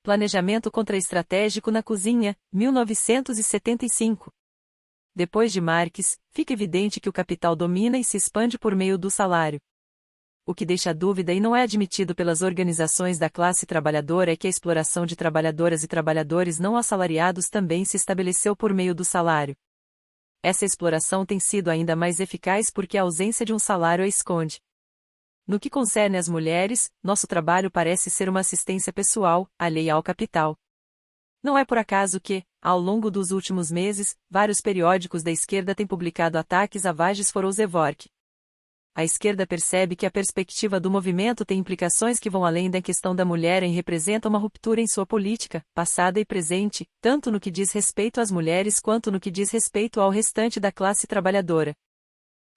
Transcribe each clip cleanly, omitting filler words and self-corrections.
Planejamento Contra-Estratégico na Cozinha, 1975. Depois de Marx, fica evidente que o capital domina e se expande por meio do salário. O que deixa dúvida e não é admitido pelas organizações da classe trabalhadora é que a exploração de trabalhadoras e trabalhadores não assalariados também se estabeleceu por meio do salário. Essa exploração tem sido ainda mais eficaz porque a ausência de um salário a esconde. No que concerne às mulheres, nosso trabalho parece ser uma assistência pessoal, alheia ao capital. Não é por acaso que, ao longo dos últimos meses, vários periódicos da esquerda têm publicado ataques a Vages Forozevork. A esquerda percebe que a perspectiva do movimento tem implicações que vão além da questão da mulher e representa uma ruptura em sua política, passada e presente, tanto no que diz respeito às mulheres quanto no que diz respeito ao restante da classe trabalhadora.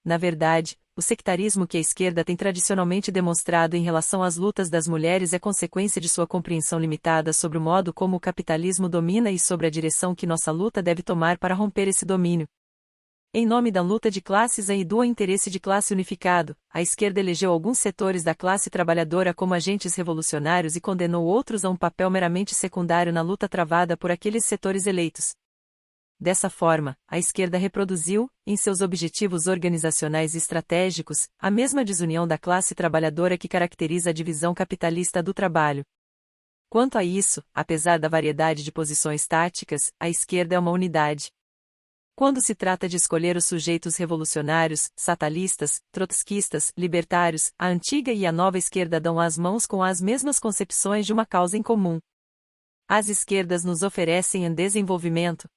Na verdade, o sectarismo que a esquerda tem tradicionalmente demonstrado em relação às lutas das mulheres é consequência de sua compreensão limitada sobre o modo como o capitalismo domina e sobre a direção que nossa luta deve tomar para romper esse domínio. Em nome da luta de classes e do interesse de classe unificado, a esquerda elegeu alguns setores da classe trabalhadora como agentes revolucionários e condenou outros a um papel meramente secundário na luta travada por aqueles setores eleitos. Dessa forma, a esquerda reproduziu, em seus objetivos organizacionais e estratégicos, a mesma desunião da classe trabalhadora que caracteriza a divisão capitalista do trabalho. Quanto a isso, apesar da variedade de posições táticas, a esquerda é uma unidade. Quando se trata de escolher os sujeitos revolucionários, satalistas, trotskistas, libertários, a antiga e a nova esquerda dão as mãos com as mesmas concepções de uma causa em comum. As esquerdas nos oferecem desenvolvimento.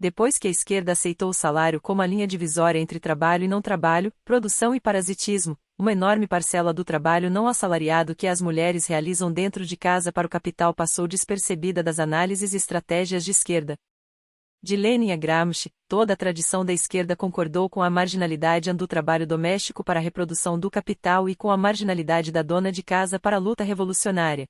Depois que a esquerda aceitou o salário como a linha divisória entre trabalho e não trabalho, produção e parasitismo, uma enorme parcela do trabalho não assalariado que as mulheres realizam dentro de casa para o capital passou despercebida das análises e estratégias de esquerda. De Lenin a Gramsci, toda a tradição da esquerda concordou com a marginalidade do trabalho doméstico para a reprodução do capital e com a marginalidade da dona de casa para a luta revolucionária.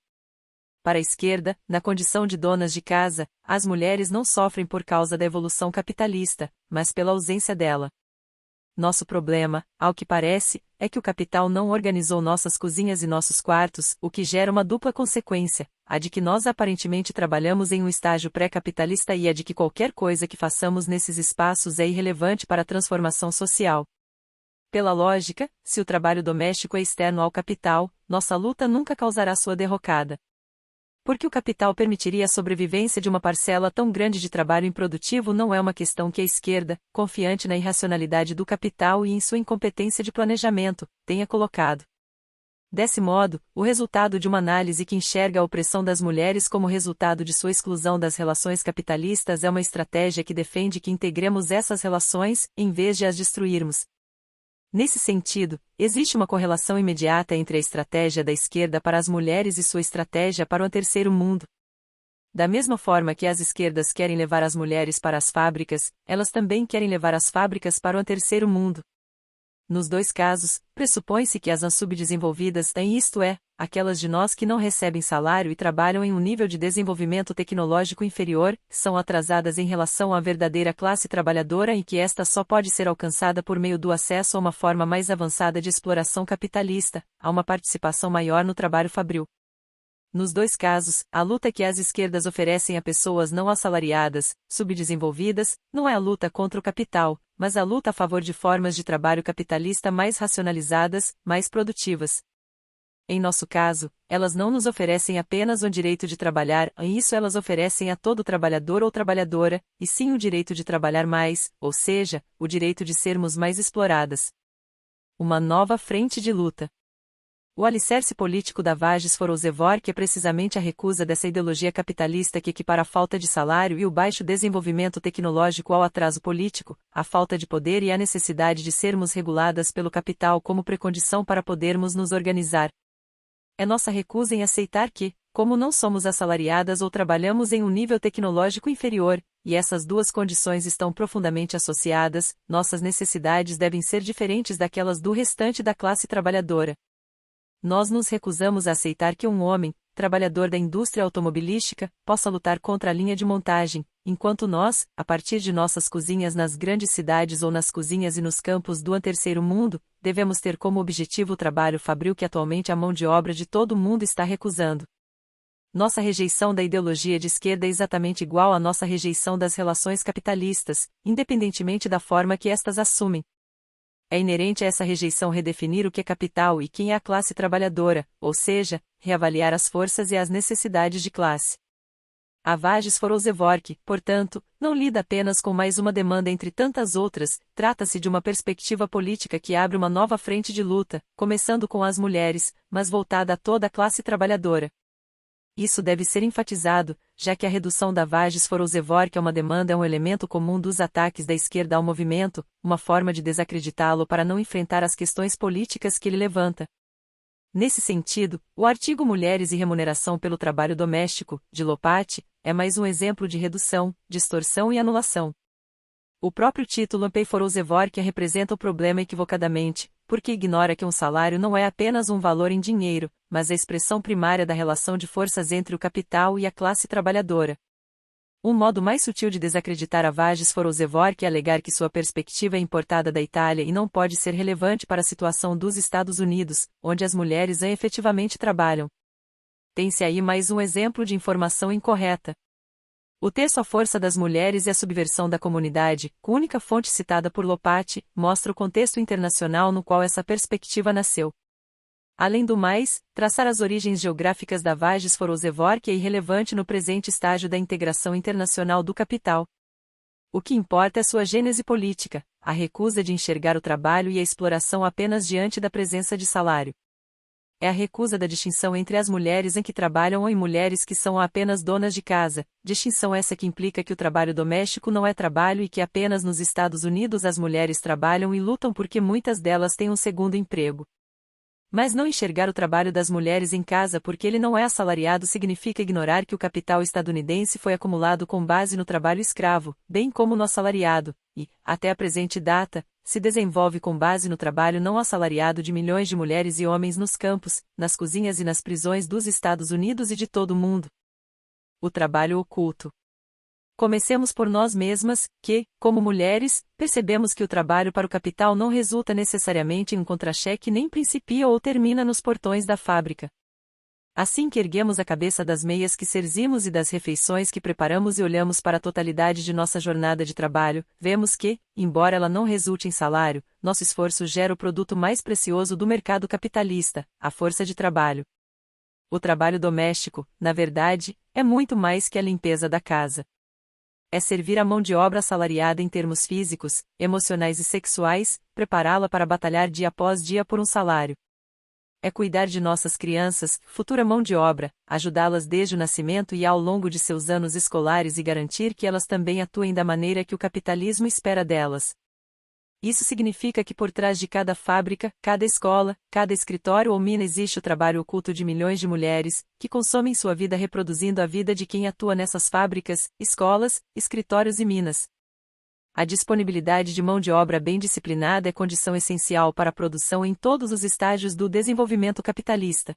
Para a esquerda, na condição de donas de casa, as mulheres não sofrem por causa da evolução capitalista, mas pela ausência dela. Nosso problema, ao que parece, é que o capital não organizou nossas cozinhas e nossos quartos, o que gera uma dupla consequência, a de que nós aparentemente trabalhamos em um estágio pré-capitalista e a de que qualquer coisa que façamos nesses espaços é irrelevante para a transformação social. Pela lógica, se o trabalho doméstico é externo ao capital, nossa luta nunca causará sua derrocada. Porque o capital permitiria a sobrevivência de uma parcela tão grande de trabalho improdutivo não é uma questão que a esquerda, confiante na irracionalidade do capital e em sua incompetência de planejamento, tenha colocado. Desse modo, o resultado de uma análise que enxerga a opressão das mulheres como resultado de sua exclusão das relações capitalistas é uma estratégia que defende que integremos essas relações, em vez de as destruirmos. Nesse sentido, existe uma correlação imediata entre a estratégia da esquerda para as mulheres e sua estratégia para o terceiro mundo. Da mesma forma que as esquerdas querem levar as mulheres para as fábricas, elas também querem levar as fábricas para o terceiro mundo. Nos dois casos, pressupõe-se que as subdesenvolvidas, isto é, aquelas de nós que não recebem salário e trabalham em um nível de desenvolvimento tecnológico inferior, são atrasadas em relação à verdadeira classe trabalhadora e que esta só pode ser alcançada por meio do acesso a uma forma mais avançada de exploração capitalista, a uma participação maior no trabalho fabril. Nos dois casos, a luta que as esquerdas oferecem a pessoas não assalariadas, subdesenvolvidas, não é a luta contra o capital, mas a luta a favor de formas de trabalho capitalista mais racionalizadas, mais produtivas. Em nosso caso, elas não nos oferecem apenas o direito de trabalhar, isso elas oferecem a todo trabalhador ou trabalhadora, e sim o direito de trabalhar mais, ou seja, o direito de sermos mais exploradas. Uma nova frente de luta. O alicerce político da Vages Forozevork é precisamente a recusa dessa ideologia capitalista que equipara a falta de salário e o baixo desenvolvimento tecnológico ao atraso político, a falta de poder e a necessidade de sermos reguladas pelo capital como precondição para podermos nos organizar. É nossa recusa em aceitar que, como não somos assalariadas ou trabalhamos em um nível tecnológico inferior, e essas duas condições estão profundamente associadas, nossas necessidades devem ser diferentes daquelas do restante da classe trabalhadora. Nós nos recusamos a aceitar que um homem, trabalhador da indústria automobilística, possa lutar contra a linha de montagem, enquanto nós, a partir de nossas cozinhas nas grandes cidades ou nas cozinhas e nos campos do terceiro mundo, devemos ter como objetivo o trabalho fabril que atualmente a mão de obra de todo o mundo está recusando. Nossa rejeição da ideologia de esquerda é exatamente igual à nossa rejeição das relações capitalistas, independentemente da forma que estas assumem. É inerente a essa rejeição redefinir o que é capital e quem é a classe trabalhadora, ou seja, reavaliar as forças e as necessidades de classe. A Vages-Forozevork, portanto, não lida apenas com mais uma demanda entre tantas outras, trata-se de uma perspectiva política que abre uma nova frente de luta, começando com as mulheres, mas voltada a toda a classe trabalhadora. Isso deve ser enfatizado, já que a redução da Vages-Forozevork a uma demanda é um elemento comum dos ataques da esquerda ao movimento, uma forma de desacreditá-lo para não enfrentar as questões políticas que ele levanta. Nesse sentido, o artigo Mulheres e Remuneração pelo Trabalho Doméstico, de Lopate, é mais um exemplo de redução, distorção e anulação. O próprio título Ampey-Forozevork representa o problema equivocadamente, porque ignora que um salário não é apenas um valor em dinheiro, mas a expressão primária da relação de forças entre o capital e a classe trabalhadora. Um modo mais sutil de desacreditar a Vages-Forozevork é alegar que sua perspectiva é importada da Itália e não pode ser relevante para a situação dos Estados Unidos, onde as mulheres efetivamente trabalham. Tem-se aí mais um exemplo de informação incorreta. O texto A Força das Mulheres e a Subversão da Comunidade, única fonte citada por Lopate, mostra o contexto internacional no qual essa perspectiva nasceu. Além do mais, traçar as origens geográficas da Vages-Forozevork é irrelevante no presente estágio da integração internacional do capital. O que importa é sua gênese política, a recusa de enxergar o trabalho e a exploração apenas diante da presença de salário. É a recusa da distinção entre as mulheres em que trabalham e mulheres que são apenas donas de casa, distinção essa que implica que o trabalho doméstico não é trabalho e que apenas nos Estados Unidos as mulheres trabalham e lutam porque muitas delas têm um segundo emprego. Mas não enxergar o trabalho das mulheres em casa porque ele não é assalariado significa ignorar que o capital estadunidense foi acumulado com base no trabalho escravo, bem como no assalariado, e, até a presente data, se desenvolve com base no trabalho não assalariado de milhões de mulheres e homens nos campos, nas cozinhas e nas prisões dos Estados Unidos e de todo o mundo. O trabalho oculto. Comecemos por nós mesmas, que, como mulheres, percebemos que o trabalho para o capital não resulta necessariamente em um contra-cheque nem principia ou termina nos portões da fábrica. Assim que erguemos a cabeça das meias que cerzimos e das refeições que preparamos e olhamos para a totalidade de nossa jornada de trabalho, vemos que, embora ela não resulte em salário, nosso esforço gera o produto mais precioso do mercado capitalista, a força de trabalho. O trabalho doméstico, na verdade, é muito mais que a limpeza da casa. É servir a mão de obra assalariada em termos físicos, emocionais e sexuais, prepará-la para batalhar dia após dia por um salário. É cuidar de nossas crianças, futura mão de obra, ajudá-las desde o nascimento e ao longo de seus anos escolares e garantir que elas também atuem da maneira que o capitalismo espera delas. Isso significa que por trás de cada fábrica, cada escola, cada escritório ou mina existe o trabalho oculto de milhões de mulheres, que consomem sua vida reproduzindo a vida de quem atua nessas fábricas, escolas, escritórios e minas. A disponibilidade de mão de obra bem disciplinada é condição essencial para a produção em todos os estágios do desenvolvimento capitalista.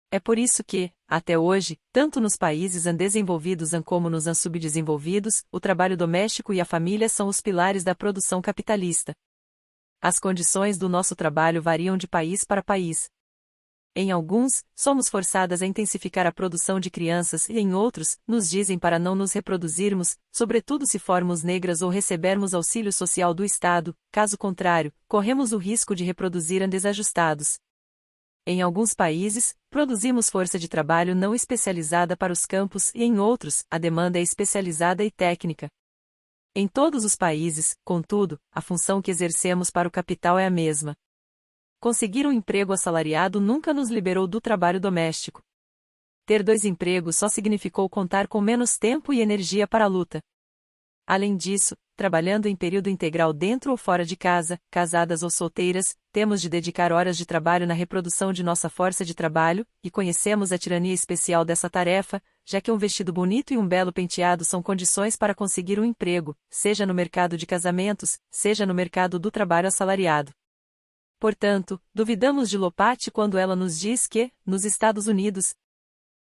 É por isso que, até hoje, tanto nos países desenvolvidos como nos subdesenvolvidos, o trabalho doméstico e a família são os pilares da produção capitalista. As condições do nosso trabalho variam de país para país. Em alguns, somos forçadas a intensificar a produção de crianças e em outros, nos dizem para não nos reproduzirmos, sobretudo se formos negras ou recebermos auxílio social do Estado, caso contrário, corremos o risco de reproduzir desajustados. Em alguns países, produzimos força de trabalho não especializada para os campos e em outros, a demanda é especializada e técnica. Em todos os países, contudo, a função que exercemos para o capital é a mesma. Conseguir um emprego assalariado nunca nos liberou do trabalho doméstico. Ter 2 empregos só significou contar com menos tempo e energia para a luta. Além disso, trabalhando em período integral dentro ou fora de casa, casadas ou solteiras, temos de dedicar horas de trabalho na reprodução de nossa força de trabalho, e conhecemos a tirania especial dessa tarefa, já que um vestido bonito e um belo penteado são condições para conseguir um emprego, seja no mercado de casamentos, seja no mercado do trabalho assalariado. Portanto, duvidamos de Lopate quando ela nos diz que, nos Estados Unidos,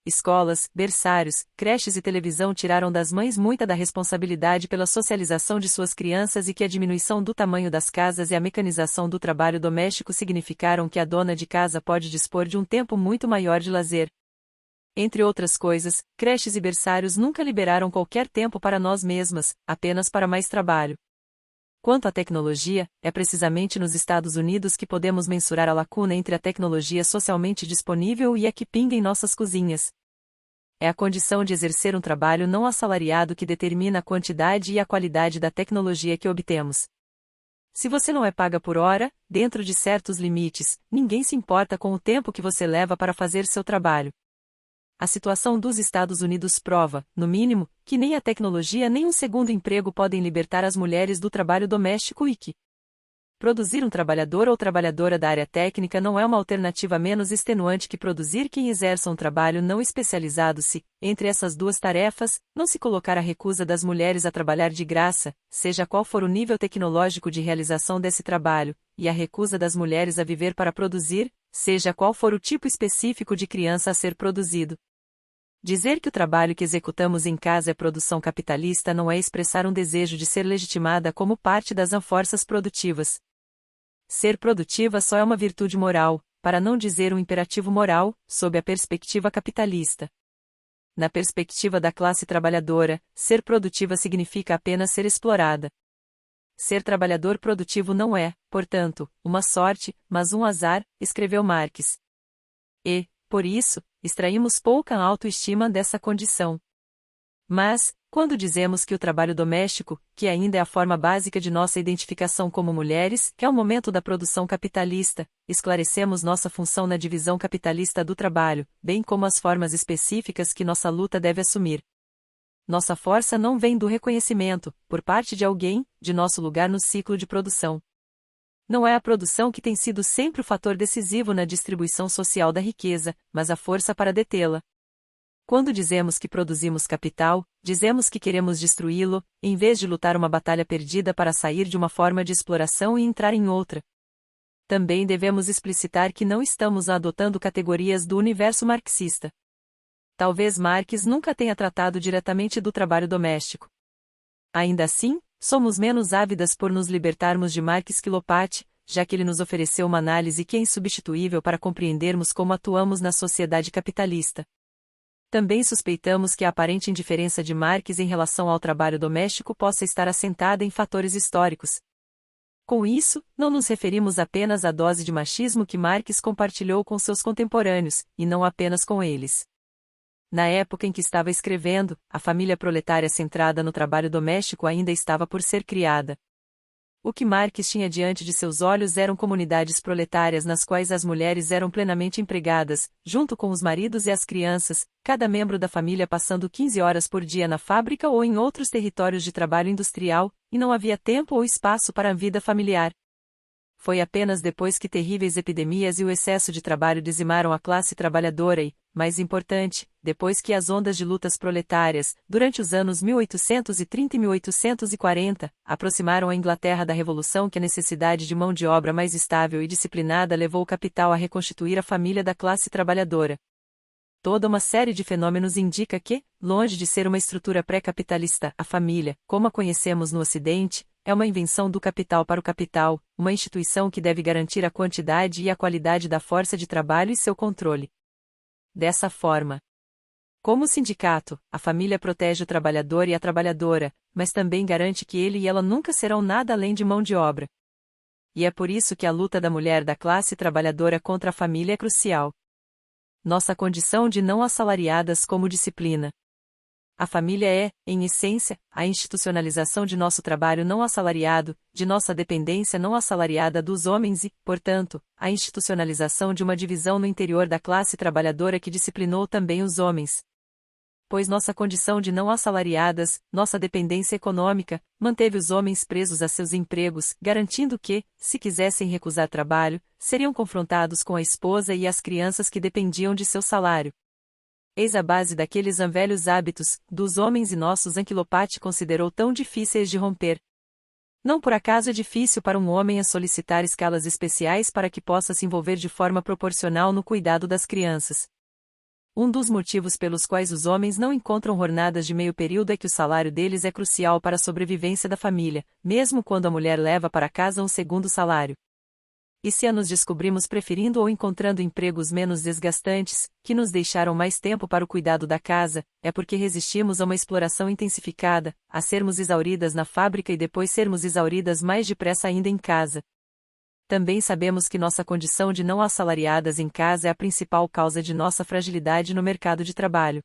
escolas, berçários, creches e televisão tiraram das mães muita da responsabilidade pela socialização de suas crianças e que a diminuição do tamanho das casas e a mecanização do trabalho doméstico significaram que a dona de casa pode dispor de um tempo muito maior de lazer. Entre outras coisas, creches e berçários nunca liberaram qualquer tempo para nós mesmas, apenas para mais trabalho. Quanto à tecnologia, é precisamente nos Estados Unidos que podemos mensurar a lacuna entre a tecnologia socialmente disponível e a que pinga em nossas cozinhas. É a condição de exercer um trabalho não assalariado que determina a quantidade e a qualidade da tecnologia que obtemos. Se você não é paga por hora, dentro de certos limites, ninguém se importa com o tempo que você leva para fazer seu trabalho. A situação dos Estados Unidos prova, no mínimo, que nem a tecnologia nem um segundo emprego podem libertar as mulheres do trabalho doméstico e que produzir um trabalhador ou trabalhadora da área técnica não é uma alternativa menos extenuante que produzir quem exerça um trabalho não especializado se, entre essas duas tarefas, não se colocar a recusa das mulheres a trabalhar de graça, seja qual for o nível tecnológico de realização desse trabalho, e a recusa das mulheres a viver para produzir, seja qual for o tipo específico de criança a ser produzido. Dizer que o trabalho que executamos em casa é produção capitalista não é expressar um desejo de ser legitimada como parte das forças produtivas. Ser produtiva só é uma virtude moral, para não dizer um imperativo moral, sob a perspectiva capitalista. Na perspectiva da classe trabalhadora, ser produtiva significa apenas ser explorada. Ser trabalhador produtivo não é, portanto, uma sorte, mas um azar, escreveu Marx. E, por isso, extraímos pouca autoestima dessa condição. Mas, quando dizemos que o trabalho doméstico, que ainda é a forma básica de nossa identificação como mulheres, é o momento da produção capitalista, esclarecemos nossa função na divisão capitalista do trabalho, bem como as formas específicas que nossa luta deve assumir. Nossa força não vem do reconhecimento, por parte de alguém, de nosso lugar no ciclo de produção. Não é a produção que tem sido sempre o fator decisivo na distribuição social da riqueza, mas a força para detê-la. Quando dizemos que produzimos capital, dizemos que queremos destruí-lo, em vez de lutar uma batalha perdida para sair de uma forma de exploração e entrar em outra. Também devemos explicitar que não estamos adotando categorias do universo marxista. Talvez Marx nunca tenha tratado diretamente do trabalho doméstico. Ainda assim, somos menos ávidas por nos libertarmos de Marx que Lopate, já que ele nos ofereceu uma análise que é insubstituível para compreendermos como atuamos na sociedade capitalista. Também suspeitamos que a aparente indiferença de Marx em relação ao trabalho doméstico possa estar assentada em fatores históricos. Com isso, não nos referimos apenas à dose de machismo que Marx compartilhou com seus contemporâneos, e não apenas com eles. Na época em que estava escrevendo, a família proletária centrada no trabalho doméstico ainda estava por ser criada. O que Marx tinha diante de seus olhos eram comunidades proletárias nas quais as mulheres eram plenamente empregadas, junto com os maridos e as crianças, cada membro da família passando 15 horas por dia na fábrica ou em outros territórios de trabalho industrial, e não havia tempo ou espaço para a vida familiar. Foi apenas depois que terríveis epidemias e o excesso de trabalho dizimaram a classe trabalhadora e, mais importante, depois que as ondas de lutas proletárias, durante os anos 1830 e 1840, aproximaram a Inglaterra da Revolução que a necessidade de mão de obra mais estável e disciplinada levou o capital a reconstituir a família da classe trabalhadora. Toda uma série de fenômenos indica que, longe de ser uma estrutura pré-capitalista, a família, como a conhecemos no Ocidente, é uma invenção do capital para o capital, uma instituição que deve garantir a quantidade e a qualidade da força de trabalho e seu controle. Dessa forma, como sindicato, a família protege o trabalhador e a trabalhadora, mas também garante que ele e ela nunca serão nada além de mão de obra. E é por isso que a luta da mulher da classe trabalhadora contra a família é crucial. Nossa condição de não assalariadas como disciplina. A família é, em essência, a institucionalização de nosso trabalho não assalariado, de nossa dependência não assalariada dos homens e, portanto, a institucionalização de uma divisão no interior da classe trabalhadora que disciplinou também os homens. Pois nossa condição de não assalariadas, nossa dependência econômica, manteve os homens presos a seus empregos, garantindo que, se quisessem recusar trabalho, seriam confrontados com a esposa e as crianças que dependiam de seu salário. Eis a base daqueles velhos hábitos, dos homens e nossos que Lopate considerou tão difíceis de romper. Não por acaso é difícil para um homem a solicitar escalas especiais para que possa se envolver de forma proporcional no cuidado das crianças. Um dos motivos pelos quais os homens não encontram jornadas de meio período é que o salário deles é crucial para a sobrevivência da família, mesmo quando a mulher leva para casa um segundo salário. E se a nos descobrimos preferindo ou encontrando empregos menos desgastantes, que nos deixaram mais tempo para o cuidado da casa, é porque resistimos a uma exploração intensificada, a sermos exauridas na fábrica e depois sermos exauridas mais depressa ainda em casa. Também sabemos que nossa condição de não assalariadas em casa é a principal causa de nossa fragilidade no mercado de trabalho.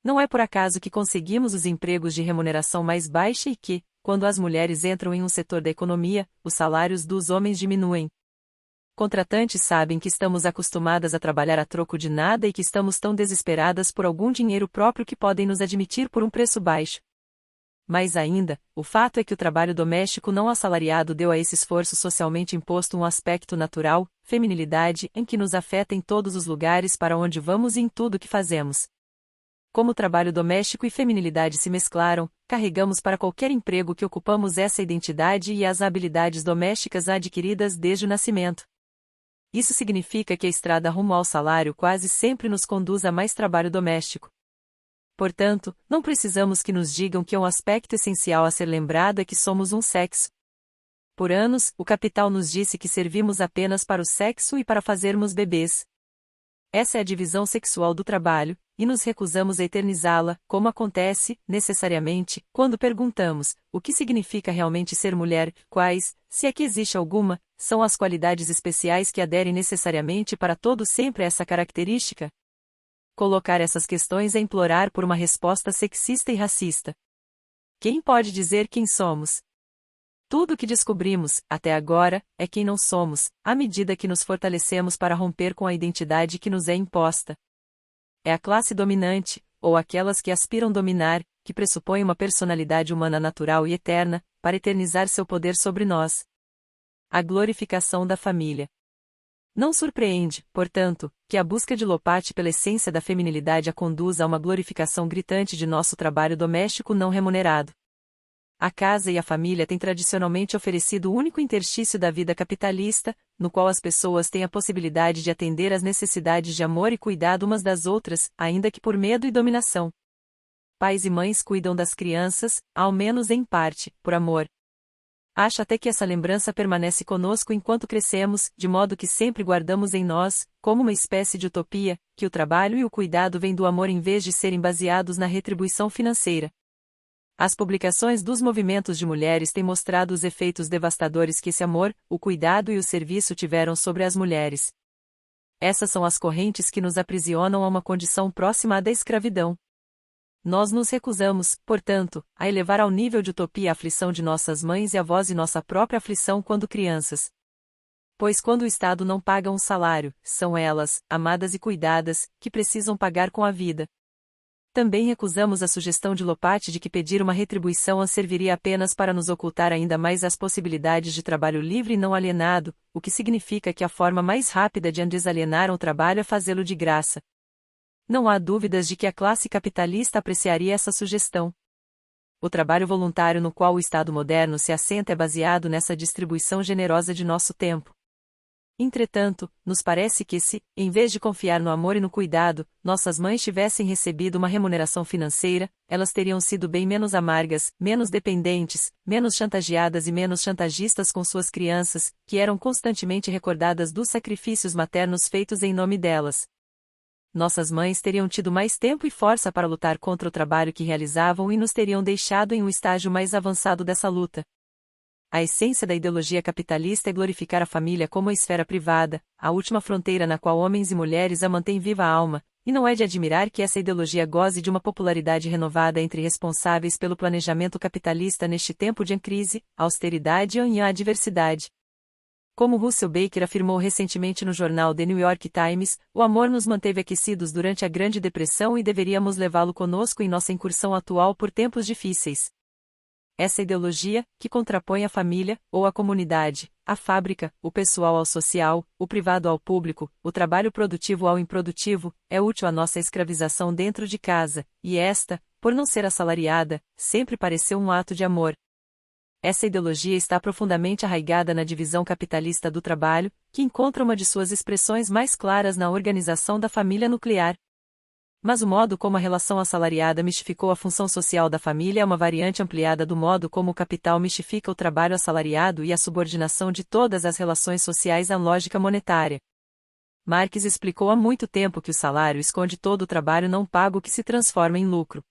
Não é por acaso que conseguimos os empregos de remuneração mais baixa e que, quando as mulheres entram em um setor da economia, os salários dos homens diminuem. Contratantes sabem que estamos acostumadas a trabalhar a troco de nada e que estamos tão desesperadas por algum dinheiro próprio que podem nos admitir por um preço baixo. Mais ainda, o fato é que o trabalho doméstico não assalariado deu a esse esforço socialmente imposto um aspecto natural, feminilidade, em que nos afeta em todos os lugares para onde vamos e em tudo que fazemos. Como o trabalho doméstico e feminilidade se mesclaram, carregamos para qualquer emprego que ocupamos essa identidade e as habilidades domésticas adquiridas desde o nascimento. Isso significa que a estrada rumo ao salário quase sempre nos conduz a mais trabalho doméstico. Portanto, não precisamos que nos digam que um aspecto essencial a ser lembrado é que somos um sexo. Por anos, o capital nos disse que servimos apenas para o sexo e para fazermos bebês. Essa é a divisão sexual do trabalho, e nos recusamos a eternizá-la, como acontece, necessariamente, quando perguntamos, o que significa realmente ser mulher, quais, se é que existe alguma, são as qualidades especiais que aderem necessariamente para todo sempre a essa característica? Colocar essas questões é implorar por uma resposta sexista e racista. Quem pode dizer quem somos? Tudo o que descobrimos, até agora, é quem não somos, à medida que nos fortalecemos para romper com a identidade que nos é imposta. É a classe dominante, ou aquelas que aspiram dominar, que pressupõe uma personalidade humana natural e eterna, para eternizar seu poder sobre nós. A glorificação da família. Não surpreende, portanto, que a busca de Lopate pela essência da feminilidade a conduza a uma glorificação gritante de nosso trabalho doméstico não remunerado. A casa e a família têm tradicionalmente oferecido o único interstício da vida capitalista, no qual as pessoas têm a possibilidade de atender às necessidades de amor e cuidado umas das outras, ainda que por medo e dominação. Pais e mães cuidam das crianças, ao menos em parte, por amor. Acho até que essa lembrança permanece conosco enquanto crescemos, de modo que sempre guardamos em nós, como uma espécie de utopia, que o trabalho e o cuidado vêm do amor em vez de serem baseados na retribuição financeira. As publicações dos movimentos de mulheres têm mostrado os efeitos devastadores que esse amor, o cuidado e o serviço tiveram sobre as mulheres. Essas são as correntes que nos aprisionam a uma condição próxima à da escravidão. Nós nos recusamos, portanto, a elevar ao nível de utopia a aflição de nossas mães e avós e nossa própria aflição quando crianças. Pois quando o Estado não paga um salário, são elas, amadas e cuidadas, que precisam pagar com a vida. Também recusamos a sugestão de Lopate de que pedir uma retribuição as serviria apenas para nos ocultar ainda mais as possibilidades de trabalho livre e não alienado, o que significa que a forma mais rápida de desalienar um trabalho é fazê-lo de graça. Não há dúvidas de que a classe capitalista apreciaria essa sugestão. O trabalho voluntário no qual o Estado moderno se assenta é baseado nessa distribuição generosa de nosso tempo. Entretanto, nos parece que se, em vez de confiar no amor e no cuidado, nossas mães tivessem recebido uma remuneração financeira, elas teriam sido bem menos amargas, menos dependentes, menos chantageadas e menos chantagistas com suas crianças, que eram constantemente recordadas dos sacrifícios maternos feitos em nome delas. Nossas mães teriam tido mais tempo e força para lutar contra o trabalho que realizavam e nos teriam deixado em um estágio mais avançado dessa luta. A essência da ideologia capitalista é glorificar a família como a esfera privada, a última fronteira na qual homens e mulheres a mantêm viva a alma, e não é de admirar que essa ideologia goze de uma popularidade renovada entre responsáveis pelo planejamento capitalista neste tempo de crise, austeridade e adversidade. Como Russell Baker afirmou recentemente no jornal The New York Times, o amor nos manteve aquecidos durante a Grande Depressão e deveríamos levá-lo conosco em nossa incursão atual por tempos difíceis. Essa ideologia, que contrapõe a família, ou a comunidade, a fábrica, o pessoal ao social, o privado ao público, o trabalho produtivo ao improdutivo, é útil à nossa escravização dentro de casa, e esta, por não ser assalariada, sempre pareceu um ato de amor. Essa ideologia está profundamente arraigada na divisão capitalista do trabalho, que encontra uma de suas expressões mais claras na organização da família nuclear. Mas o modo como a relação assalariada mistificou a função social da família é uma variante ampliada do modo como o capital mistifica o trabalho assalariado e a subordinação de todas as relações sociais à lógica monetária. Marx explicou há muito tempo que o salário esconde todo o trabalho não pago que se transforma em lucro.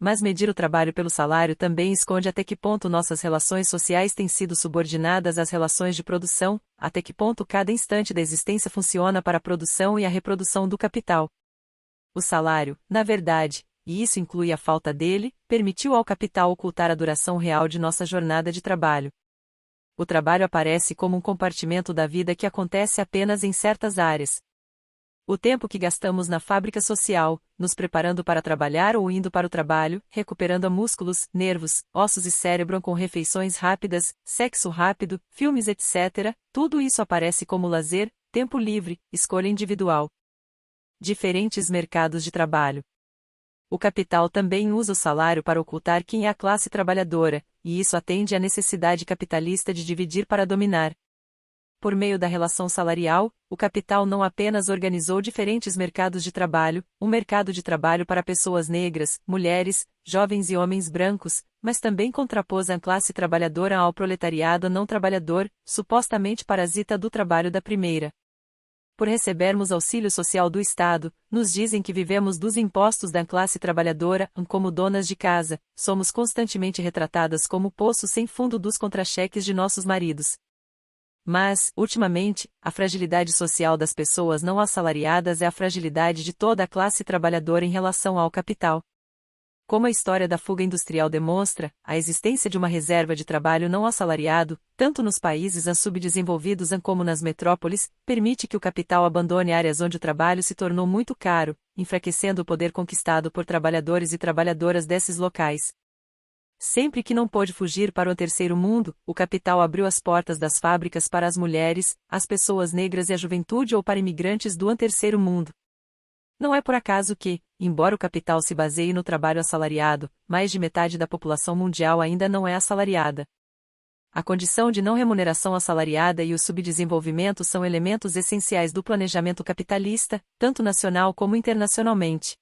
Mas medir o trabalho pelo salário também esconde até que ponto nossas relações sociais têm sido subordinadas às relações de produção, até que ponto cada instante da existência funciona para a produção e a reprodução do capital. O salário, na verdade, e isso inclui a falta dele, permitiu ao capital ocultar a duração real de nossa jornada de trabalho. O trabalho aparece como um compartimento da vida que acontece apenas em certas áreas. O tempo que gastamos na fábrica social, nos preparando para trabalhar ou indo para o trabalho, recuperando músculos, nervos, ossos e cérebro com refeições rápidas, sexo rápido, filmes etc., tudo isso aparece como lazer, tempo livre, escolha individual. Diferentes mercados de trabalho. O capital também usa o salário para ocultar quem é a classe trabalhadora, e isso atende à necessidade capitalista de dividir para dominar. Por meio da relação salarial, o capital não apenas organizou diferentes mercados de trabalho, um mercado de trabalho para pessoas negras, mulheres, jovens e homens brancos, mas também contrapôs a classe trabalhadora ao proletariado não trabalhador, supostamente parasita do trabalho da primeira. Por recebermos auxílio social do Estado, nos dizem que vivemos dos impostos da classe trabalhadora, como donas de casa, somos constantemente retratadas como poço sem fundo dos contra-cheques de nossos maridos. Mas, ultimamente, a fragilidade social das pessoas não assalariadas é a fragilidade de toda a classe trabalhadora em relação ao capital. Como a história da fuga industrial demonstra, a existência de uma reserva de trabalho não assalariado, tanto nos países subdesenvolvidos como nas metrópoles, permite que o capital abandone áreas onde o trabalho se tornou muito caro, enfraquecendo o poder conquistado por trabalhadores e trabalhadoras desses locais. Sempre que não pôde fugir para o terceiro mundo, o capital abriu as portas das fábricas para as mulheres, as pessoas negras e a juventude ou para imigrantes do terceiro mundo. Não é por acaso que, embora o capital se baseie no trabalho assalariado, mais de metade da população mundial ainda não é assalariada. A condição de não remuneração assalariada e o subdesenvolvimento são elementos essenciais do planejamento capitalista, tanto nacional como internacionalmente.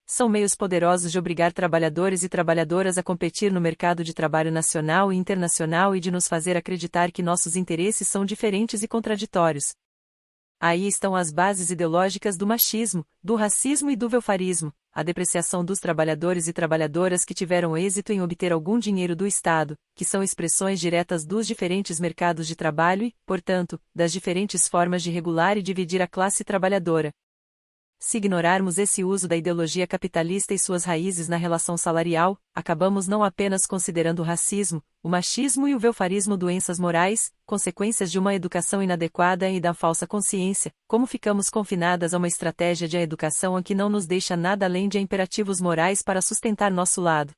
São meios poderosos de obrigar trabalhadores e trabalhadoras a competir no mercado de trabalho nacional e internacional e de nos fazer acreditar que nossos interesses são diferentes e contraditórios. Aí estão as bases ideológicas do machismo, do racismo e do welfarismo, a depreciação dos trabalhadores e trabalhadoras que tiveram êxito em obter algum dinheiro do Estado, que são expressões diretas dos diferentes mercados de trabalho e, portanto, das diferentes formas de regular e dividir a classe trabalhadora. Se ignorarmos esse uso da ideologia capitalista e suas raízes na relação salarial, acabamos não apenas considerando o racismo, o machismo e o welfarismo doenças morais, consequências de uma educação inadequada e da falsa consciência, como ficamos confinadas a uma estratégia de educação que não nos deixa nada além de imperativos morais para sustentar nosso lado.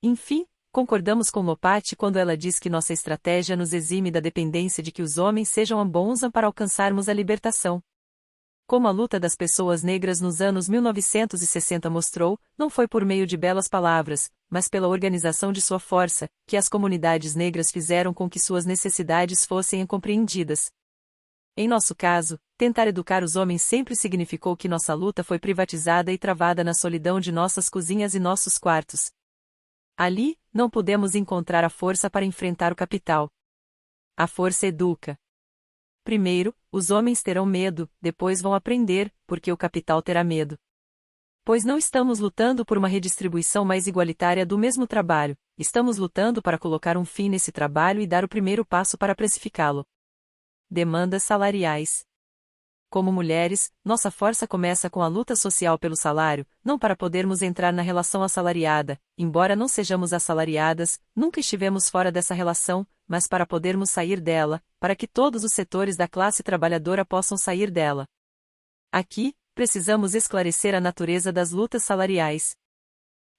Enfim, concordamos com Lopaty quando ela diz que nossa estratégia nos exime da dependência de que os homens sejam bons para alcançarmos a libertação. Como a luta das pessoas negras nos anos 1960 mostrou, não foi por meio de belas palavras, mas pela organização de sua força, que as comunidades negras fizeram com que suas necessidades fossem compreendidas. Em nosso caso, tentar educar os homens sempre significou que nossa luta foi privatizada e travada na solidão de nossas cozinhas e nossos quartos. Ali, não pudemos encontrar a força para enfrentar o capital. A força educa. Primeiro, os homens terão medo, depois vão aprender, porque o capital terá medo. Pois não estamos lutando por uma redistribuição mais igualitária do mesmo trabalho, estamos lutando para colocar um fim nesse trabalho e dar o primeiro passo para precificá-lo. Demandas salariais. Como mulheres, nossa força começa com a luta social pelo salário, não para podermos entrar na relação assalariada, embora não sejamos assalariadas, nunca estivemos fora dessa relação, mas para podermos sair dela, para que todos os setores da classe trabalhadora possam sair dela. Aqui, precisamos esclarecer a natureza das lutas salariais.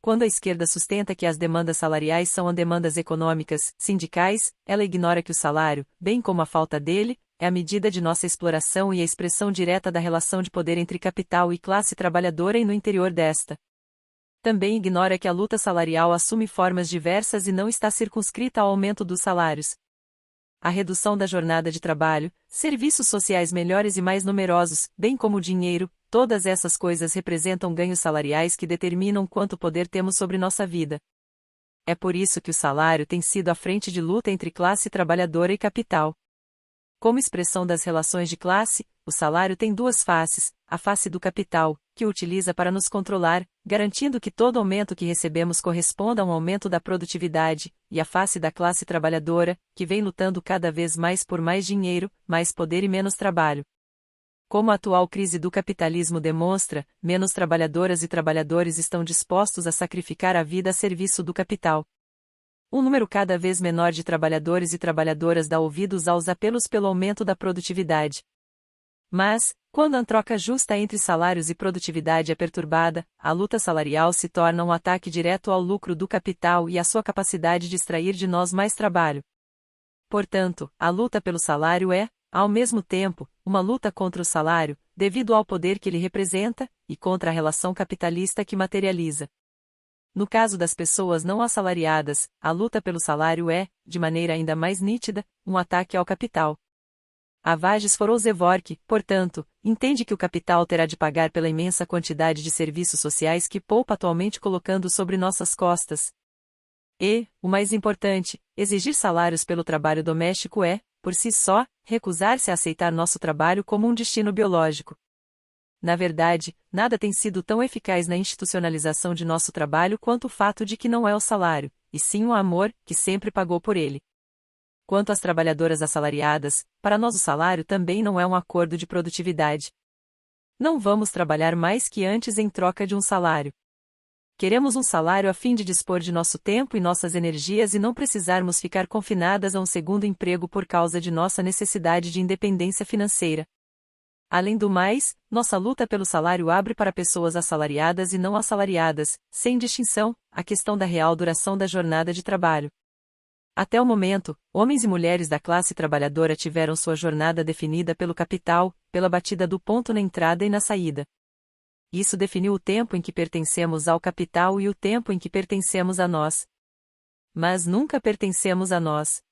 Quando a esquerda sustenta que as demandas salariais são demandas econômicas, sindicais, ela ignora que o salário, bem como a falta dele, é a medida de nossa exploração e a expressão direta da relação de poder entre capital e classe trabalhadora e no interior desta. Também ignora que a luta salarial assume formas diversas e não está circunscrita ao aumento dos salários. a redução da jornada de trabalho, serviços sociais melhores e mais numerosos, bem como o dinheiro, todas essas coisas representam ganhos salariais que determinam quanto poder temos sobre nossa vida. É por isso que o salário tem sido a frente de luta entre classe trabalhadora e capital. Como expressão das relações de classe, o salário tem duas faces: a face do capital, que o utiliza para nos controlar, garantindo que todo aumento que recebemos corresponda a um aumento da produtividade, e a face da classe trabalhadora, que vem lutando cada vez mais por mais dinheiro, mais poder e menos trabalho. Como a atual crise do capitalismo demonstra, menos trabalhadoras e trabalhadores estão dispostos a sacrificar a vida a serviço do capital. Um número cada vez menor de trabalhadores e trabalhadoras dá ouvidos aos apelos pelo aumento da produtividade. Mas, quando a troca justa entre salários e produtividade é perturbada, a luta salarial se torna um ataque direto ao lucro do capital e à sua capacidade de extrair de nós mais trabalho. Portanto, a luta pelo salário é, ao mesmo tempo, uma luta contra o salário, devido ao poder que ele representa, e contra a relação capitalista que materializa. No caso das pessoas não assalariadas, a luta pelo salário é, de maneira ainda mais nítida, um ataque ao capital. Avages Foroszevork, portanto, entende que o capital terá de pagar pela imensa quantidade de serviços sociais que poupa atualmente colocando sobre nossas costas. E, o mais importante, exigir salários pelo trabalho doméstico é, por si só, recusar-se a aceitar nosso trabalho como um destino biológico. Na verdade, nada tem sido tão eficaz na institucionalização de nosso trabalho quanto o fato de que não é o salário, e sim o amor, que sempre pagou por ele. Quanto às trabalhadoras assalariadas, para nós o salário também não é um acordo de produtividade. Não vamos trabalhar mais que antes em troca de um salário. Queremos um salário a fim de dispor de nosso tempo e nossas energias e não precisarmos ficar confinadas a um segundo emprego por causa de nossa necessidade de independência financeira. Além do mais, nossa luta pelo salário abre para pessoas assalariadas e não assalariadas, sem distinção, a questão da real duração da jornada de trabalho. Até o momento, homens e mulheres da classe trabalhadora tiveram sua jornada definida pelo capital, pela batida do ponto na entrada e na saída. Isso definiu o tempo em que pertencemos ao capital e o tempo em que pertencemos a nós. Mas nunca pertencemos a nós.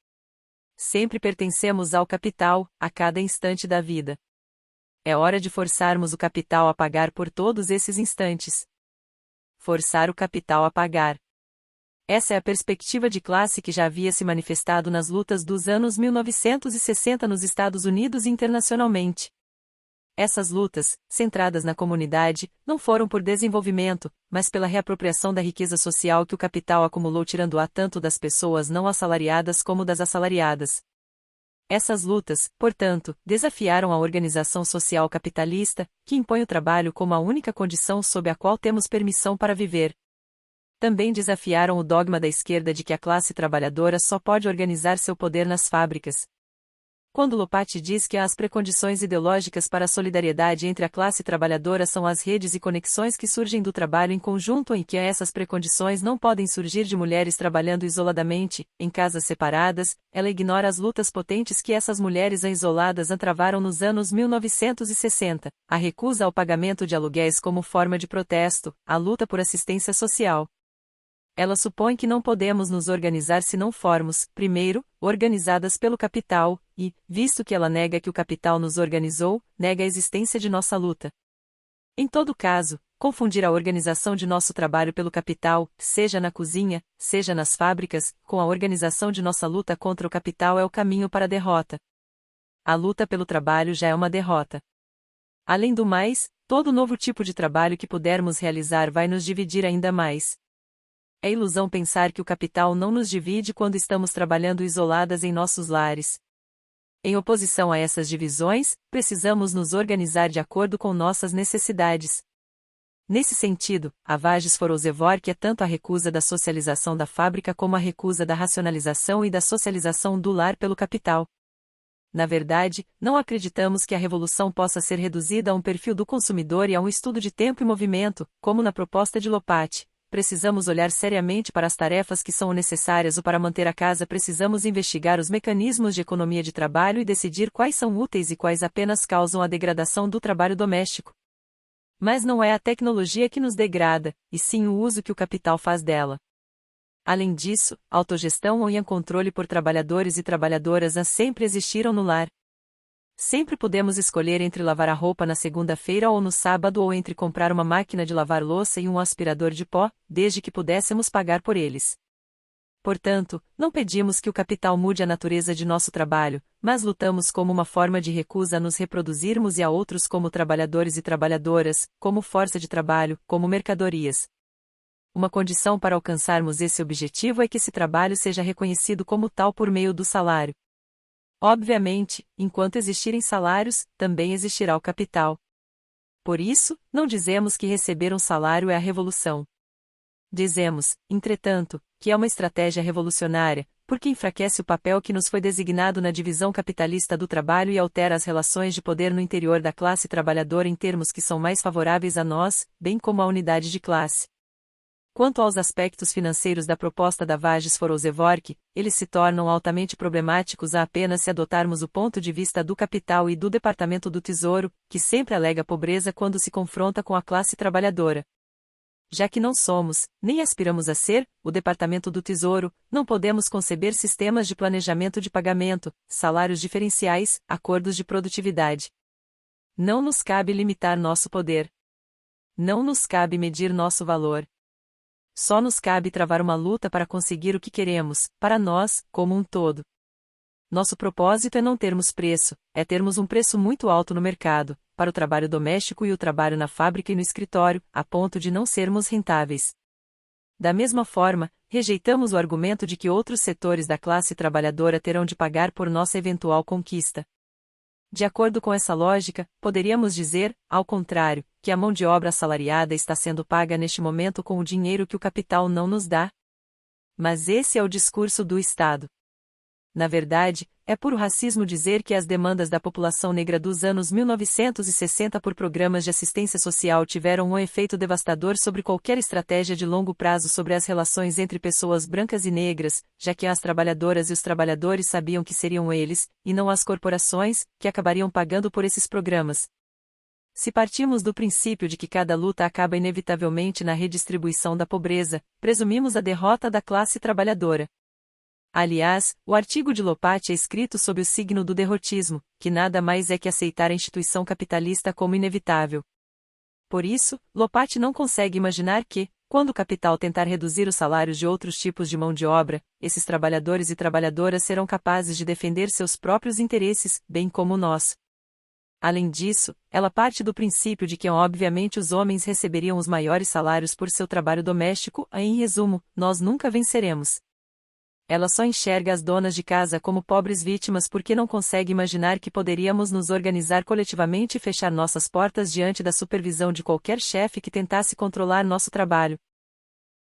Sempre pertencemos ao capital, a cada instante da vida. É hora de forçarmos o capital a pagar por todos esses instantes. Forçar o capital a pagar. Essa é a perspectiva de classe que já havia se manifestado nas lutas dos anos 1960 nos Estados Unidos e internacionalmente. Essas lutas, centradas na comunidade, não foram por desenvolvimento, mas pela reapropriação da riqueza social que o capital acumulou tirando-a tanto das pessoas não assalariadas como das assalariadas. Essas lutas, portanto, desafiaram a organização social capitalista, que impõe o trabalho como a única condição sob a qual temos permissão para viver. Também desafiaram o dogma da esquerda de que a classe trabalhadora só pode organizar seu poder nas fábricas. Quando Lopate diz que as precondições ideológicas para a solidariedade entre a classe trabalhadora são as redes e conexões que surgem do trabalho em conjunto e que essas precondições não podem surgir de mulheres trabalhando isoladamente, em casas separadas, ela ignora as lutas potentes que essas mulheres isoladas travaram nos anos 1960, a recusa ao pagamento de aluguéis como forma de protesto, a luta por assistência social. Ela supõe que não podemos nos organizar se não formos, primeiro, organizadas pelo capital, e, visto que ela nega que o capital nos organizou, nega a existência de nossa luta. Em todo caso, confundir a organização de nosso trabalho pelo capital, seja na cozinha, seja nas fábricas, com a organização de nossa luta contra o capital é o caminho para a derrota. A luta pelo trabalho já é uma derrota. Além do mais, todo novo tipo de trabalho que pudermos realizar vai nos dividir ainda mais. É ilusão pensar que o capital não nos divide quando estamos trabalhando isoladas em nossos lares. Em oposição a essas divisões, precisamos nos organizar de acordo com nossas necessidades. Nesse sentido, Avages Foroszevork é tanto a recusa da socialização da fábrica como a recusa da racionalização e da socialização do lar pelo capital. Na verdade, não acreditamos que a revolução possa ser reduzida a um perfil do consumidor e a um estudo de tempo e movimento, como na proposta de Lopate. Precisamos olhar seriamente para as tarefas que são necessárias para manter a casa. Precisamos investigar os mecanismos de economia de trabalho e decidir quais são úteis e quais apenas causam a degradação do trabalho doméstico. Mas não é a tecnologia que nos degrada, e sim o uso que o capital faz dela. Além disso, autogestão e controle por trabalhadores e trabalhadoras sempre existiram no lar. Sempre pudemos escolher entre lavar a roupa na segunda-feira ou no sábado ou entre comprar uma máquina de lavar louça e um aspirador de pó, desde que pudéssemos pagar por eles. Portanto, não pedimos que o capital mude a natureza de nosso trabalho, mas lutamos como uma forma de recusa a nos reproduzirmos e a outros como trabalhadores e trabalhadoras, como força de trabalho, como mercadorias. Uma condição para alcançarmos esse objetivo é que esse trabalho seja reconhecido como tal por meio do salário. Obviamente, enquanto existirem salários, também existirá o capital. Por isso, não dizemos que receber um salário é a revolução. Dizemos, entretanto, que é uma estratégia revolucionária, porque enfraquece o papel que nos foi designado na divisão capitalista do trabalho e altera as relações de poder no interior da classe trabalhadora em termos que são mais favoráveis a nós, bem como à unidade de classe. Quanto aos aspectos financeiros da proposta da Vages-Forozevork, eles se tornam altamente problemáticos a apenas se adotarmos o ponto de vista do capital e do Departamento do Tesouro, que sempre alega pobreza quando se confronta com a classe trabalhadora. Já que não somos, nem aspiramos a ser, o Departamento do Tesouro, não podemos conceber sistemas de planejamento de pagamento, salários diferenciais, acordos de produtividade. Não nos cabe limitar nosso poder. Não nos cabe medir nosso valor. Só nos cabe travar uma luta para conseguir o que queremos, para nós, como um todo. Nosso propósito é não termos preço, é termos um preço muito alto no mercado, para o trabalho doméstico e o trabalho na fábrica e no escritório, a ponto de não sermos rentáveis. Da mesma forma, rejeitamos o argumento de que outros setores da classe trabalhadora terão de pagar por nossa eventual conquista. De acordo com essa lógica, poderíamos dizer, ao contrário, que a mão de obra assalariada está sendo paga neste momento com o dinheiro que o capital não nos dá. Mas esse é o discurso do Estado. Na verdade, é puro racismo dizer que as demandas da população negra dos anos 1960 por programas de assistência social tiveram um efeito devastador sobre qualquer estratégia de longo prazo sobre as relações entre pessoas brancas e negras, já que as trabalhadoras e os trabalhadores sabiam que seriam eles, e não as corporações, que acabariam pagando por esses programas. Se partimos do princípio de que cada luta acaba inevitavelmente na redistribuição da pobreza, presumimos a derrota da classe trabalhadora. Aliás, o artigo de Lopate é escrito sob o signo do derrotismo, que nada mais é que aceitar a instituição capitalista como inevitável. Por isso, Lopate não consegue imaginar que, quando o capital tentar reduzir os salários de outros tipos de mão de obra, esses trabalhadores e trabalhadoras serão capazes de defender seus próprios interesses, bem como o nosso. Além disso, ela parte do princípio de que obviamente os homens receberiam os maiores salários por seu trabalho doméstico, e em resumo, nós nunca venceremos. Ela só enxerga as donas de casa como pobres vítimas porque não consegue imaginar que poderíamos nos organizar coletivamente e fechar nossas portas diante da supervisão de qualquer chefe que tentasse controlar nosso trabalho.